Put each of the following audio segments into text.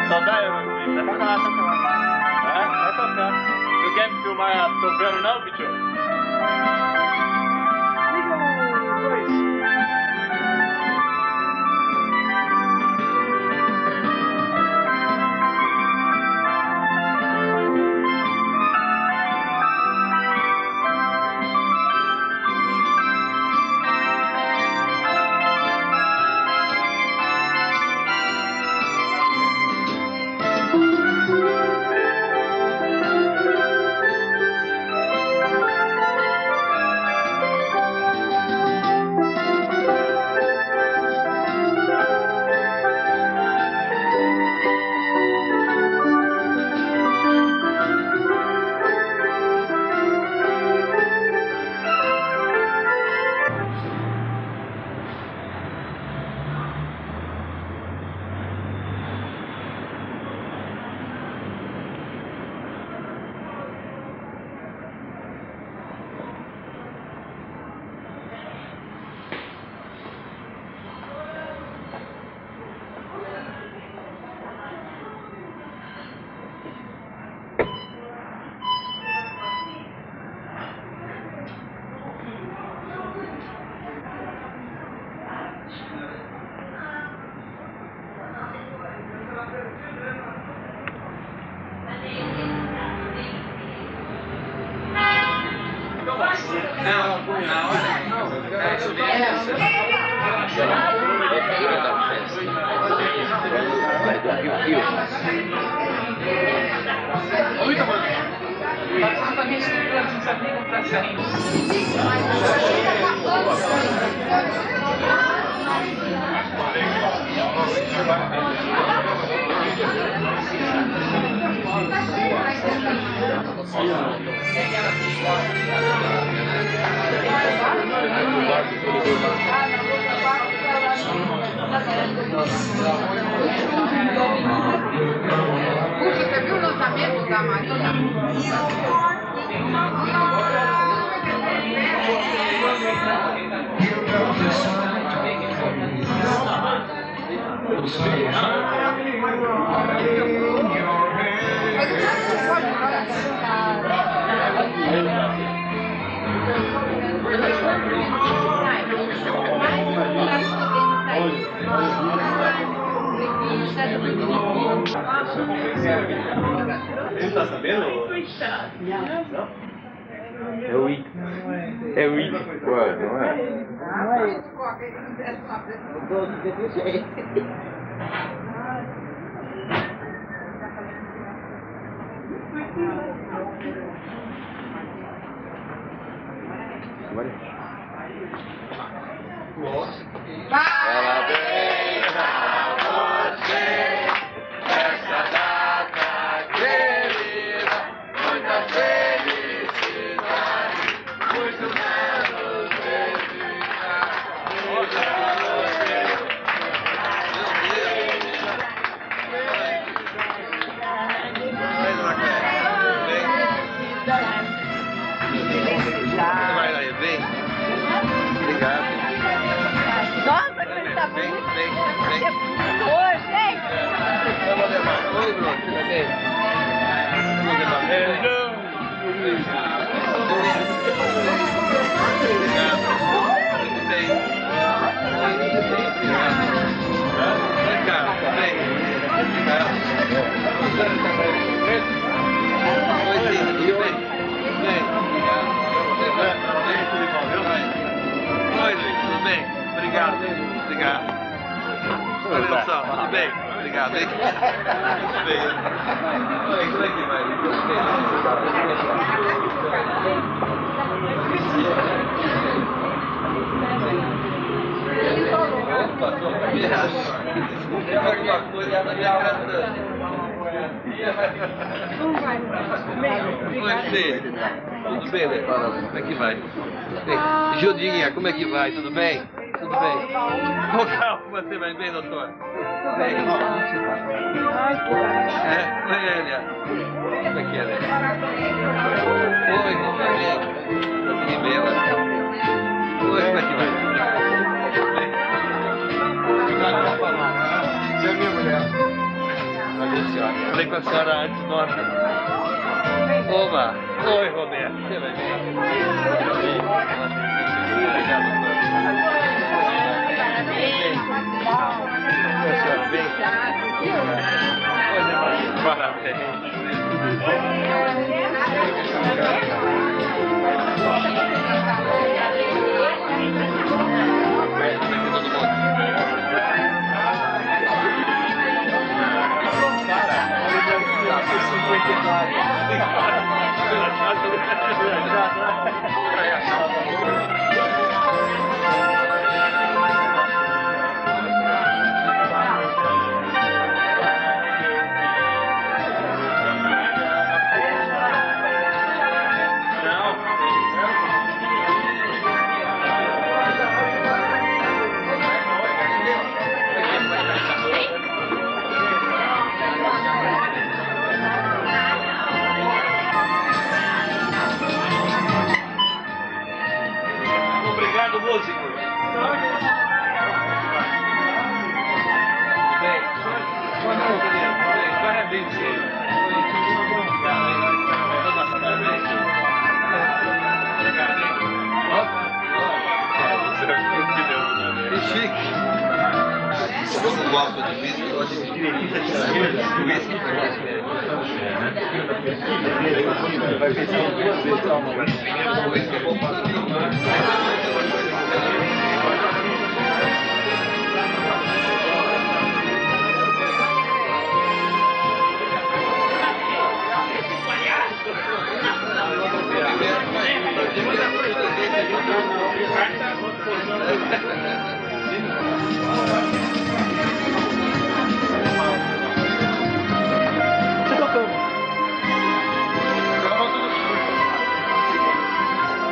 Saudade, meu filho. Toca lá, toca lá. Vai tocando. Tu quer me filmar tocando não, bicho? Puxa, você viu o lançamento da Maria? Você tá sabendo? Não? É o Ica. É o Ica. Ué, não é? Não é isso. Todo desse jeito. Parabéns a você nessa data querida, muitas felicidades, muitos anos de vida, muitos anos Vai lá, vem. Obrigado. Nossa, como ele tá Vem, bonito. vem, vem. Hoje, hein? Vamos levar. Oi, Bruno, tudo bem? Vamos levar. Obrigado. Tudo bem. Tudo bem, obrigado. Vem cá, tudo bem? Obrigado. Oi, sim, tudo bem? Tudo bem, obrigado. Oi, Luiz, tudo bem? Obrigado. Obrigado. Valeu, Sal, tudo bem? Obrigado, hein? Tudo bem. Oi, como é que vai? Tudo bem? Opa, tô desculpa alguma coisa, ela me agradando. Oi, filho. Tudo bem, Lê? Como é que vai? Bem, Judinha, como é que vai? Tudo bem? Tudo bem? Como você vai bem, doutor? Bem. É? Oi, Elia. Como é que é, Elia? Oi, tudo bem? Tudo bem, ela? Oi, como é que vai? Tudo bem? Você é minha mulher. senhora. Falei com a senhora antes, nossa. Oba! Oi, Roberto. Você vai ver. Obrigado, Obrigado, músico. Bem, parabéns. Que chique. Eu não gosto de whisky, eu gosto de whisky. Vai pensar duas vezes, calma. Whisky é bom para Você tocando? Tocava tudo sujo.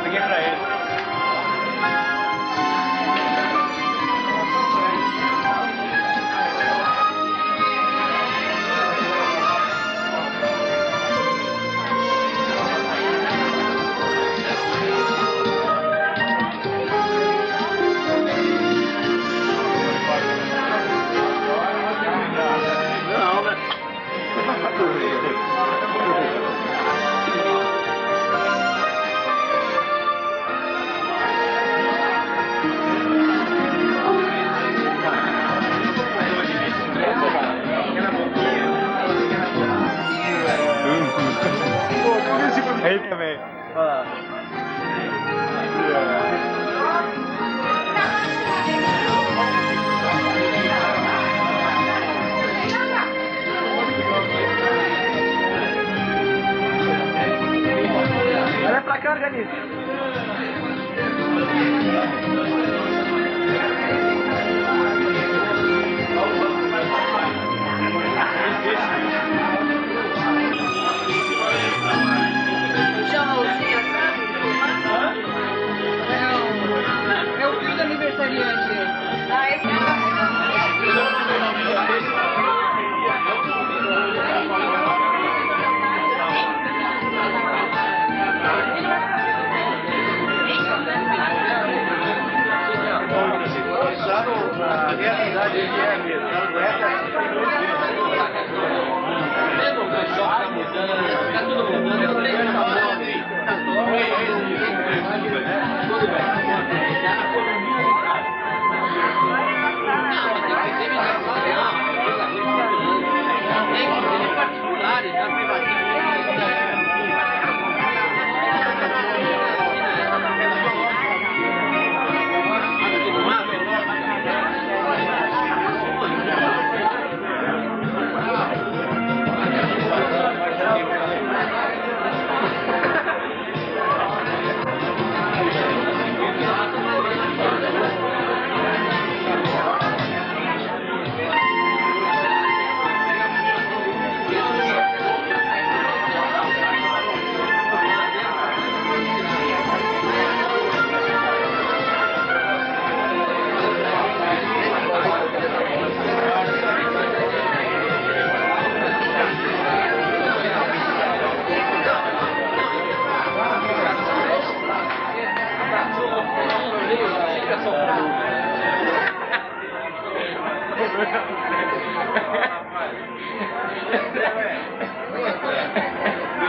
Liguei pra ele. Ele também. Olha lá. Olha pra cá, Janice. É o filho do aniversariante. Ah, esse A realidade é mesmo.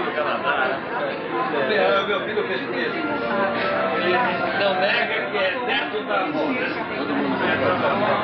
do Canadá, né? Meu filho fez isso. Ele não nega que é neto da avó. Todo mundo nega da avó.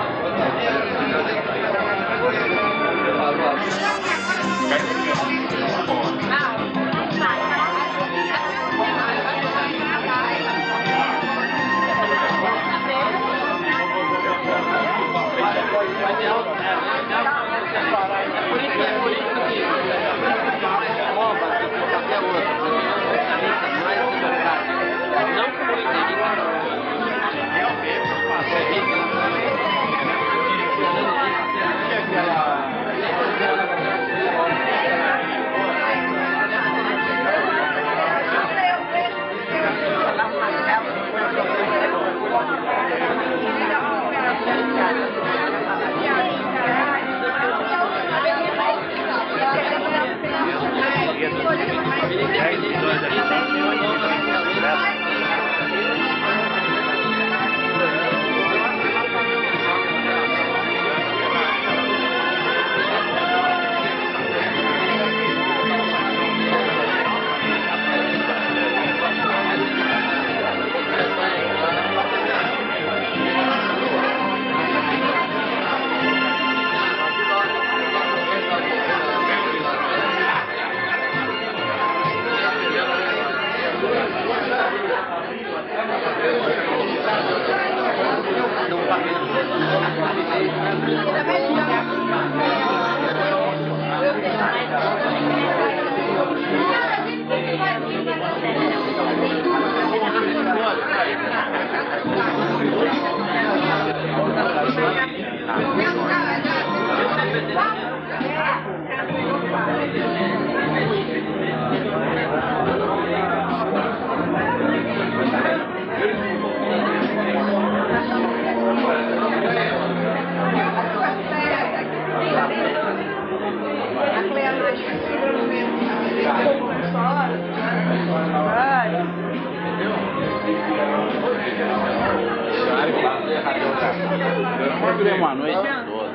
Uma noite toda.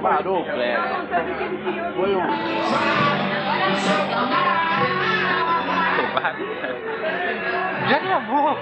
Parou o prédio. Foi um. Já gravou.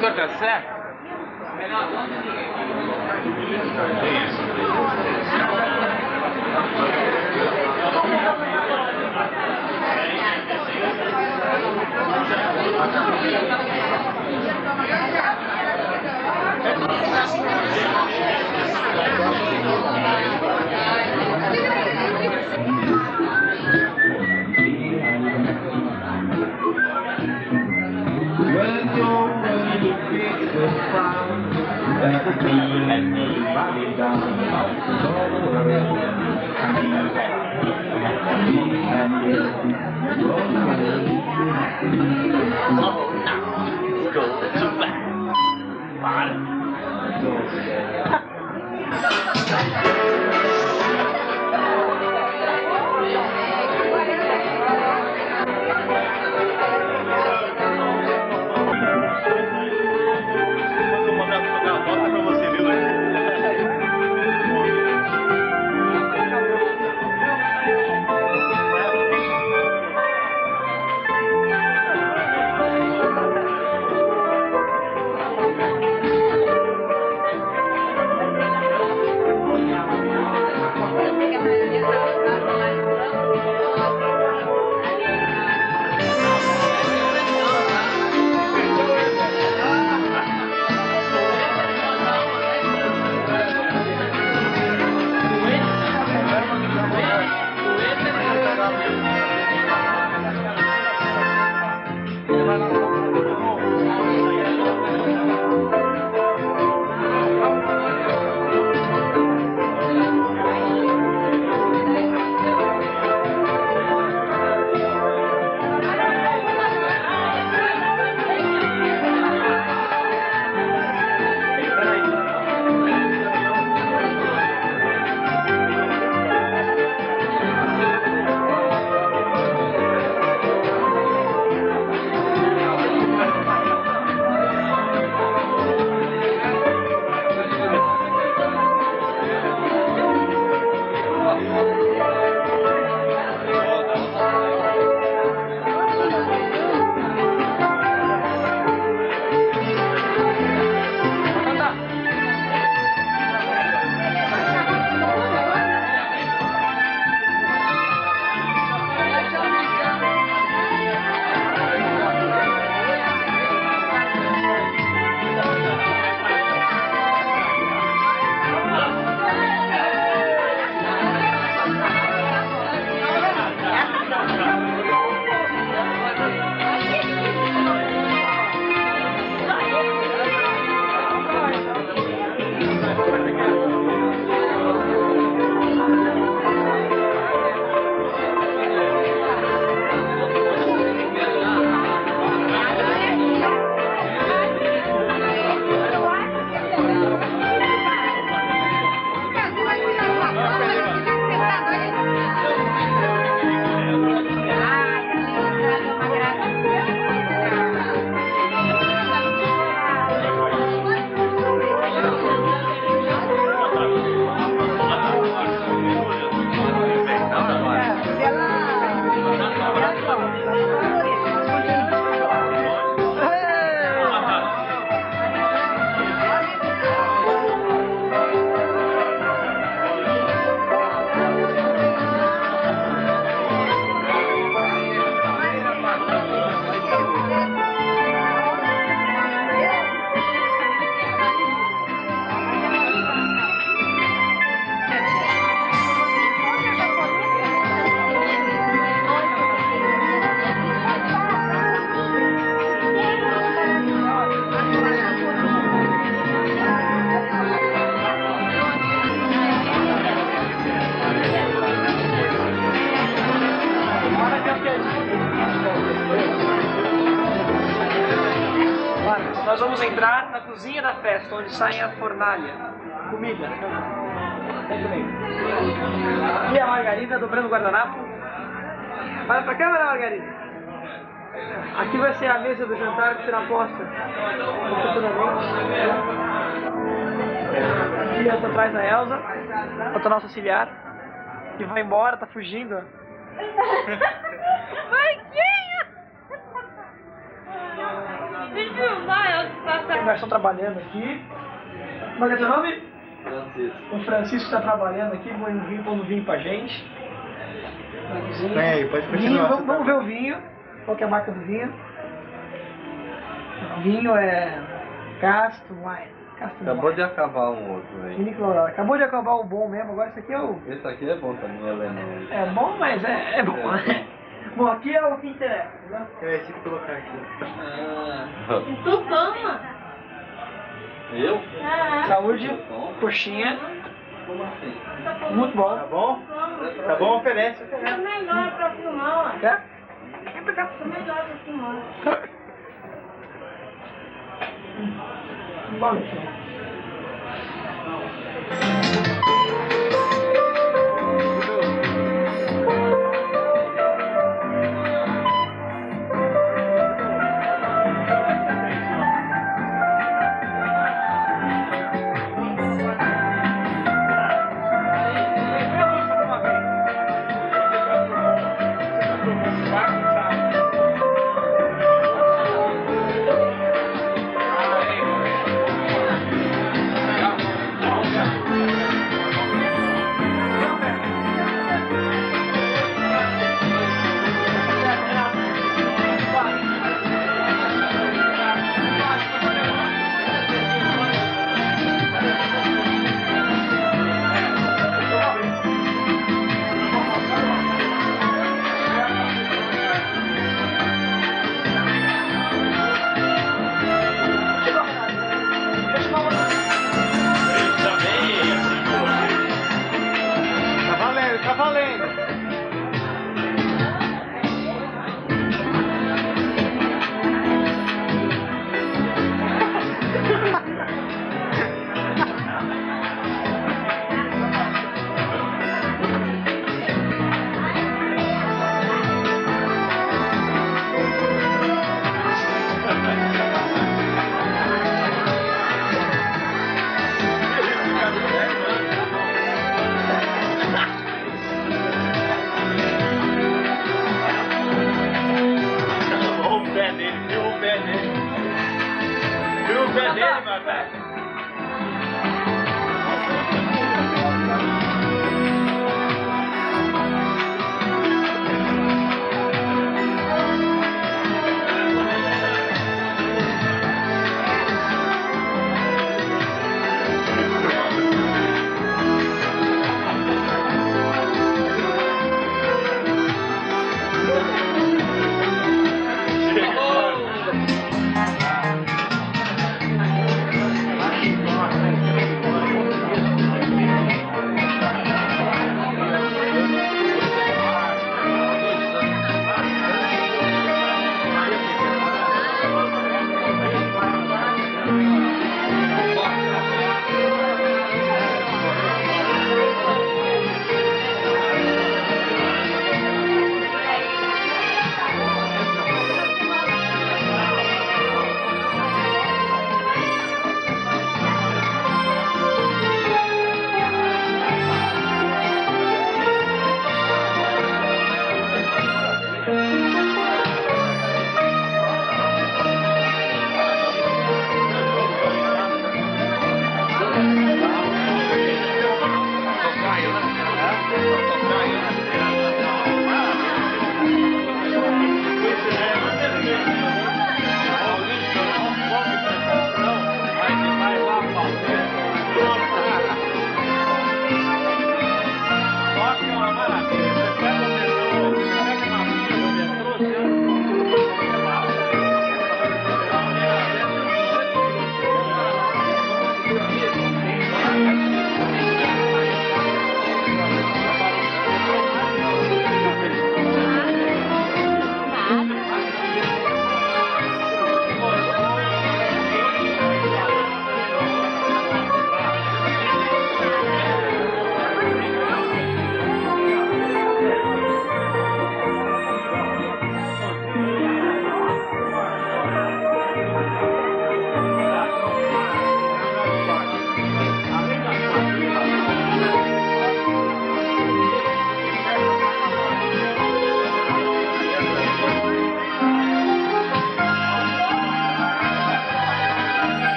Então, tá certo? festa, onde sai a fornalha. Comida. Vem comigo. E a Margarida dobrando o guardanapo. Olha pra câmera, Margarida. Aqui vai ser a mesa do jantar que será posta futuramente. E eu tô atrás da Elza, outra nossa auxiliar, que vai embora, tá fugindo. Marquinhos! Me filmar, Elza, Os estão trabalhando aqui. Como é que é teu nome? Francisco. O Francisco está trabalhando aqui, pondo vinho pra gente. Bem, pode Vinho, continuar. vamos ver o vinho. Qual que é a marca do vinho? O vinho é Castro Wine. Acabou de acabar um outro aí. Vinícola. Acabou de acabar o bom mesmo, agora esse aqui é o... Esse aqui é bom também, é alemão. É bom, mas é bom. Bom, aqui é o que interessa, né? Tive que colocar aqui. Tu toma. Eu? Saúde, coxinha. Como assim? Muito bom. Tá bom? Tá bom, oferece. É melhor pra filmar, ó. Quer? É melhor pra filmar. Bom,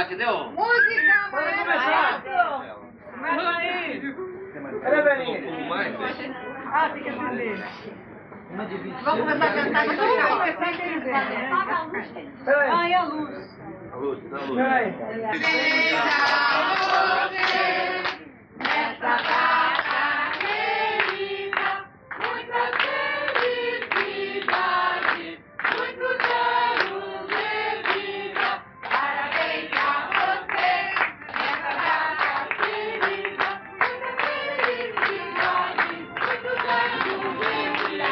que deu? Música, Pode começar. Começa aí. Cadê a velhinha? Mais? Ah, tem que atender. Vamos começar a cantar. Mas vamos começar a entender. Apaga a luz. Peraí. Ai, a luz. A luz, dá a luz. Peraí. Nessa data querida, muita felicidade, muitos anos de vida. Parabéns a você, nessa data querida, muita felicidade, muitos anos de vida.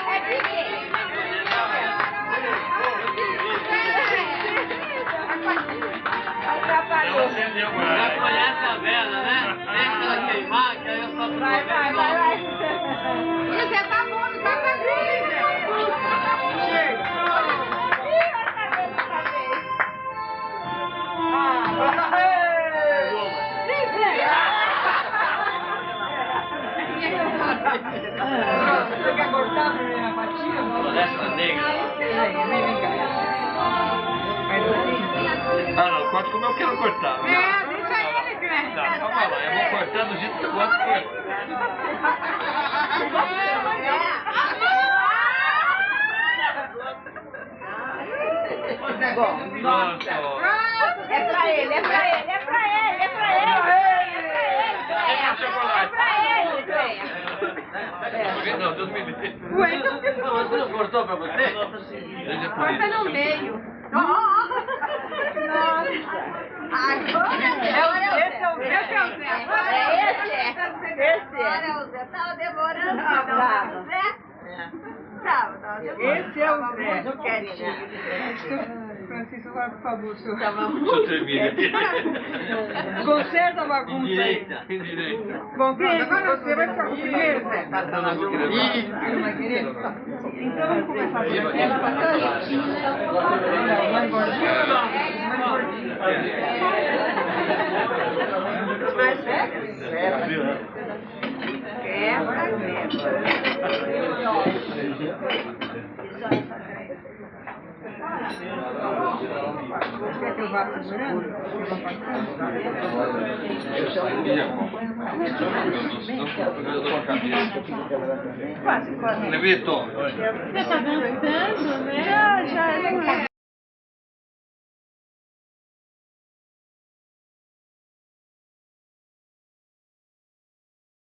É pequeno. Não acendeu mais. Vai molhar essa vela, né? Deixa ela queimar, que aí eu só Vai. Isso é tá bom, não tá fazendo. Chega. Você quer cortar a primeira fatia? Floresta Negra. Vem cá. Ah, não, corta como eu quero cortar. É, deixa ele, Greg. Não, calma lá, eu vou cortar do jeito que eu gosto de cortar. Nossa. É pra ele, é pra ele, é pra ele, é pra ele. Quem quer chocolate? Não, Deus me livre. Ué, então por que você Você não cortou pra você? Deixa por corta isso. no meio? Nossa! Agora esse é o Zé. Agora é o Zé. Tava demorando pra dar o Zé? Tava demorando. Esse é o Zé. Muito quietinho. Francisco, agora, por favor, senhor. Deixa eu terminar. Conserta a bagunça aí. Indireita, indireita. Bom, pronto, agora você vai ficar com o primeiro, Zé? Eu não vou querer mais. Não vai querer? Então vamos começar por aqui. Ela mais gordinha ou não? Mais gordinha. Mais sério? Quer que eu vá segurando? Eu vou passando? Levito. Você tá dançando, né? Já, não é.